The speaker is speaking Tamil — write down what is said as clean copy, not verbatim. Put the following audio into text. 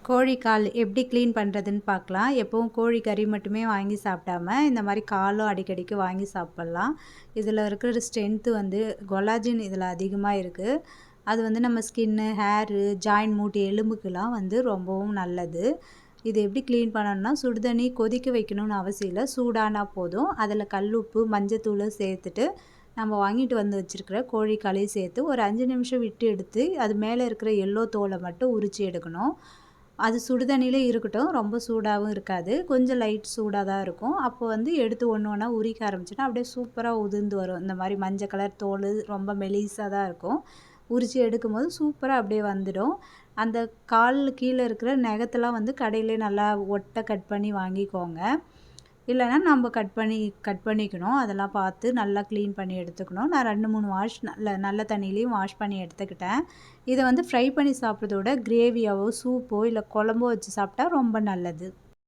கோழி கால் எப்படி க்ளீன் பண்ணுறதுன்னு பார்க்கலாம். எப்பவும் கோழி கறி மட்டுமே வாங்கி சாப்பிடாம, இந்த மாரி காலும் அடிக்கடிக்கு வாங்கி சாப்பிட்லாம். இதில இருக்கிற ஸ்ட்ரென்த்து வந்து கொலாஜன் இதில அதிகமா இருக்கு. அது வந்து நம்ம ஸ்கின்னு, ஹேரு, ஜாயிண்ட் மூட்டு எலும்புக்கெல்லாம் வந்து ரொம்பவும் நல்லது. இது எப்படி க்ளீன் பண்ணணும்னா, சுடுதண்ணி கொதிக்க வைக்கணும்னு அவசியம் இல்ல. சூடானா போதும். அதில கல்லுப்பு, மஞ்சத்தூளு சேர்த்துட்டு, நம்ம வாங்கிட்டு வந்து வச்சிருக்கிற கோழி காலையும் சேர்த்து ஒரு 5 நிமிஷம் விட்டு எடுத்து, அது மேலே இருக்கிற எல்லோ தோல மட்டும் உரிச்சு எடுக்கணும். அது சுடு தண்ணீலே இருக்கட்டும். ரொம்ப சூடாவும் இருக்காது. கொஞ்சம் லைட் சூடா தான் இருக்கும். அப்போ வந்து எடுத்து ஒண்ணு ஒண்ணா உரிக்க ஆரம்பிச்சோன்னா, அப்படியே சூப்பரா உதிர்ந்து வரும். இந்த மாரி மஞ்ச கலர் தோலு ரொம்ப மெலிசா தான் இருக்கும். உரிச்சு எடுக்கும்போது சூப்பரா அப்படியே வந்துடும். அந்த கால் கீழ இருக்கிற நகத்தெல்லாம் வந்து கடையிலே நல்லா ஒட்ட கட் பண்ணி வாங்கிக்கோங்க. இல்லன்னா நம்ம கட் பண்ணிக்கணும். அதெல்லாம் பார்த்து நல்லா க்ளீன் பண்ணி எடுத்துக்கணும். நான் 2, 3 வாஷ் நல்ல தண்ணீலயும் வாஷ் பண்ணி எடுத்துக்கிட்டேன். இத வந்து ஃப்ரை பண்ணி சாப்பிடுறத விட கிரேவியாவோ, சூப்போ இல்ல குழம்போ வச்சு சாப்பிட்டா ரொம்ப நல்லது.